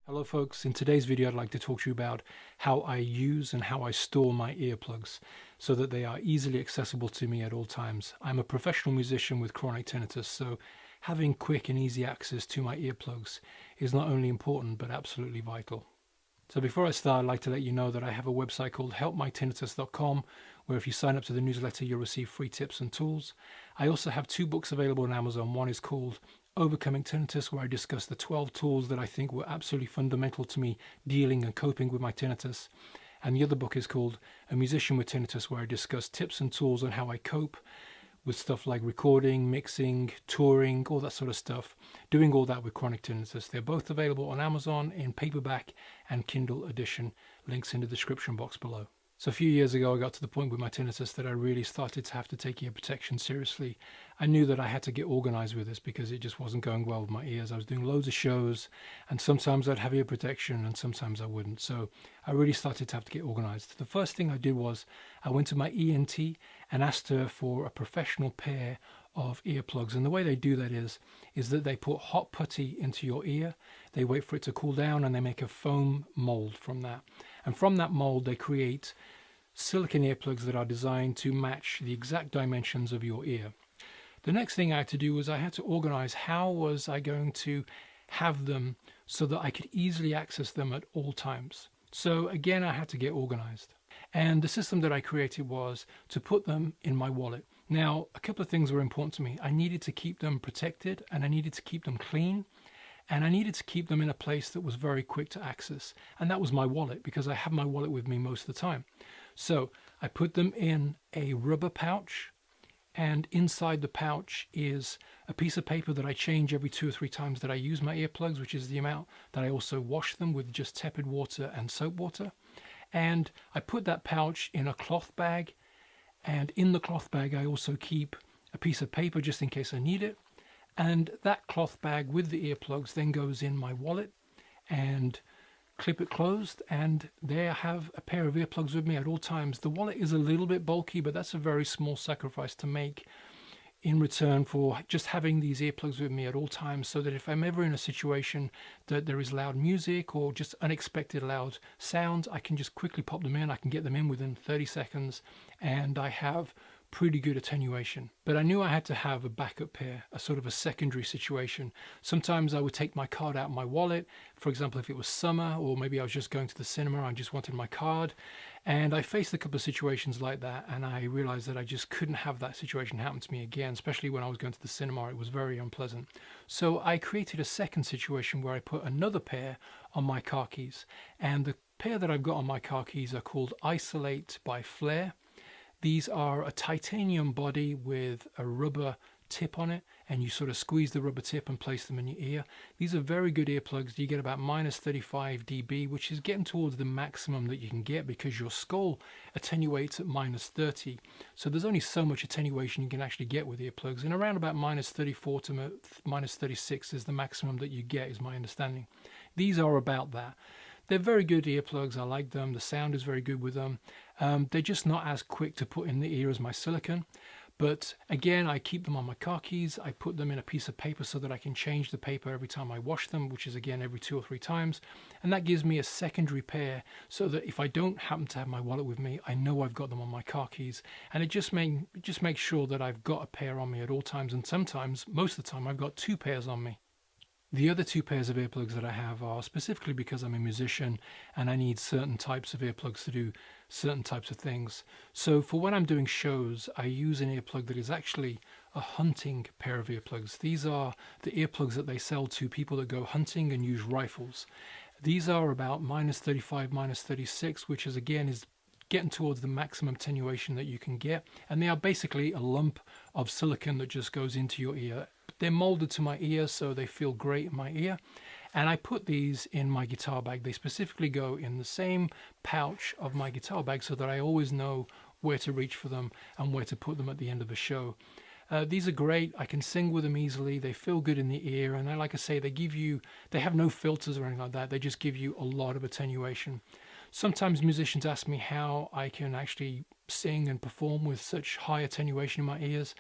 Hello folks, in today's video I'd like to talk to you about how I use and how I store my earplugs so that they are easily accessible to me at all times. I'm a professional musician with chronic tinnitus, so having quick and easy access to my earplugs is not only important but absolutely vital. So before I start, I'd like to let you know that I have a website called helpmytinnitus.com where if you sign up to the newsletter you'll receive free tips and tools. I also have two books available on Amazon. One is called Overcoming Tinnitus, where I discuss the 12 tools that I think were absolutely fundamental to me dealing and coping with my tinnitus. And the other book is called A Musician with Tinnitus, where I discuss tips and tools on how I cope with stuff like recording, mixing, touring, all that sort of stuff, doing all that with chronic tinnitus. They're both available on Amazon in paperback and Kindle edition. Links in the description box below. So a few years ago I got to the point with my tinnitus that I really started to have to take ear protection seriously. I knew that I had to get organized with this because it just wasn't going well with my ears. I was doing loads of shows and sometimes I'd have ear protection and sometimes I wouldn't. So I really started to have to get organized. The first thing I did was I went to my ENT and asked her for a professional pair of earplugs, and the way they do that is that they put hot putty into your ear, they wait for it to cool down, and they make a foam mold from that, and from that mold they create silicone earplugs that are designed to match the exact dimensions of your ear. The next thing I had to do was I had to organize how was I going to have them so that I could easily access them at all times. So again, I had to get organized. And the system that I created was to put them in my wallet. Now, a couple of things were important to me. I needed to keep them protected and I needed to keep them clean. And I needed to keep them in a place that was very quick to access. And that was my wallet, because I have my wallet with me most of the time. So I put them in a rubber pouch. And inside the pouch is a piece of paper that I change every 2 or 3 times that I use my earplugs, which is the amount that I also wash them with just tepid water and soap water. And I put that pouch in a cloth bag, and in the cloth bag I also keep a piece of paper just in case I need it. And that cloth bag with the earplugs then goes in my wallet and clip it closed, and there I have a pair of earplugs with me at all times. The wallet is a little bit bulky, but that's a very small sacrifice to make in return for just having these earplugs with me at all times, so that if I'm ever in a situation that there is loud music or just unexpected loud sounds, I can just quickly pop them in. I can get them in within 30 seconds and I have pretty good attenuation. But I knew I had to have a backup pair, a sort of a secondary situation. Sometimes I would take my card out of my wallet, for example if it was summer, or maybe I was just going to the cinema, I just wanted my card. And I faced a couple of situations like that, and I realized that I just couldn't have that situation happen to me again, especially when I was going to the cinema. It was very unpleasant. So I created a second situation where I put another pair on my car keys, and the pair that I've got on my car keys are called Isolate by Flair. These are a titanium body with a rubber tip on it, and you sort of squeeze the rubber tip and place them in your ear. These are very good earplugs. You get about minus 35 dB, which is getting towards the maximum that you can get because your skull attenuates at minus 30. So there's only so much attenuation you can actually get with earplugs, and around about minus 34 to minus 36 is the maximum that you get, is my understanding. These are about that. They're very good earplugs. I like them. The sound is very good with them. They're just not as quick to put in the ear as my silicone. But again, I keep them on my car keys. I put them in a piece of paper so that I can change the paper every time I wash them, which is again every 2 or 3 times. And that gives me a secondary pair so that if I don't happen to have my wallet with me, I know I've got them on my car keys. And it just makes sure that I've got a pair on me at all times. And sometimes, most of the time, I've got 2 pairs on me. The other 2 pairs of earplugs that I have are specifically because I'm a musician and I need certain types of earplugs to do certain types of things. So for when I'm doing shows, I use an earplug that is actually a hunting pair of earplugs. These are the earplugs that they sell to people that go hunting and use rifles. These are about minus 35, minus 36, which is again is getting towards the maximum attenuation that you can get. And they are basically a lump of silicone that just goes into your ear. They're molded to my ear, so they feel great in my ear. And I put these in my guitar bag. They specifically go in the same pouch of my guitar bag so that I always know where to reach for them and where to put them at the end of a show. These are great. I can sing with them easily. They feel good in the ear. And like I say, they have no filters or anything like that. They just give you a lot of attenuation. Sometimes musicians ask me how I can actually sing and perform with such high attenuation in my ears.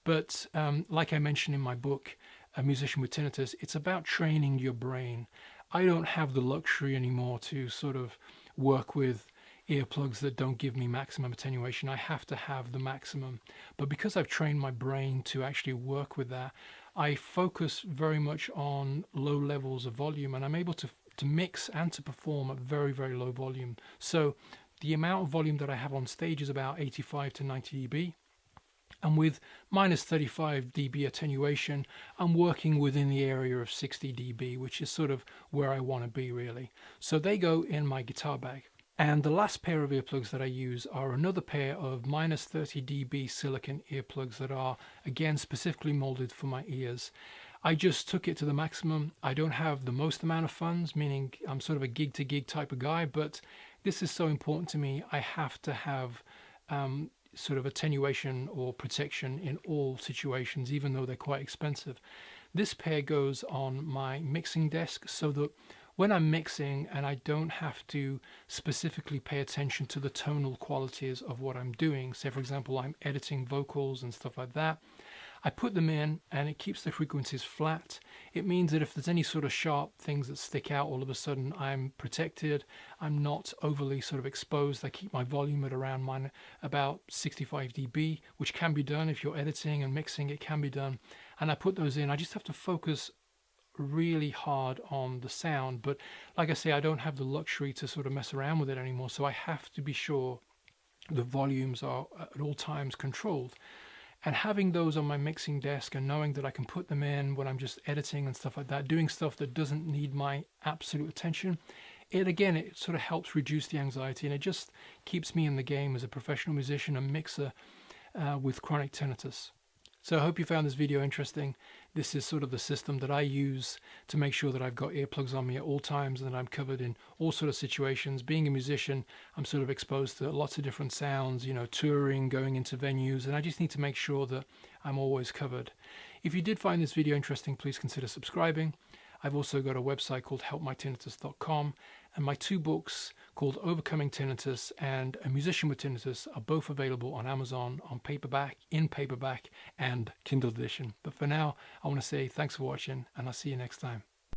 But like I mentioned in my book, A Musician with Tinnitus, it's about training your brain. I don't have the luxury anymore to sort of work with earplugs that don't give me maximum attenuation. I have to have the maximum. But because I've trained my brain to actually work with that, I focus very much on low levels of volume, and I'm able to mix and to perform at very, very low volume. So the amount of volume that I have on stage is about 85 to 90 dB. And with minus 35 dB attenuation, I'm working within the area of 60 dB, which is sort of where I want to be really. So they go in my guitar bag. And the last pair of earplugs that I use are another pair of minus 30 dB silicon earplugs that are, again, specifically molded for my ears. I just took it to the maximum. I don't have the most amount of funds, meaning I'm sort of a gig to gig type of guy, but this is so important to me. I have to have sort of attenuation or protection in all situations, even though they're quite expensive. This pair goes on my mixing desk so that when I'm mixing and I don't have to specifically pay attention to the tonal qualities of what I'm doing, say for example I'm editing vocals and stuff like that, I put them in and it keeps the frequencies flat. It means that if there's any sort of sharp things that stick out, all of a sudden I'm protected. I'm not overly sort of exposed. I keep my volume at around about 65 dB, which can be done if you're editing and mixing. It can be done. And I put those in. I just have to focus really hard on the sound. But like I say, I don't have the luxury to sort of mess around with it anymore. So I have to be sure the volumes are at all times controlled. And having those on my mixing desk and knowing that I can put them in when I'm just editing and stuff like that, doing stuff that doesn't need my absolute attention, it sort of helps reduce the anxiety, and it just keeps me in the game as a professional musician and mixer with chronic tinnitus. So I hope you found this video interesting. This is sort of the system that I use to make sure that I've got earplugs on me at all times and that I'm covered in all sort of situations. Being a musician, I'm sort of exposed to lots of different sounds, you know, touring, going into venues, and I just need to make sure that I'm always covered. If you did find this video interesting, please consider subscribing. I've also got a website called helpmytinnitus.com, and my two books called Overcoming Tinnitus and A Musician with Tinnitus are both available on Amazon on paperback, in paperback, and Kindle edition. But for now, I want to say thanks for watching, and I'll see you next time.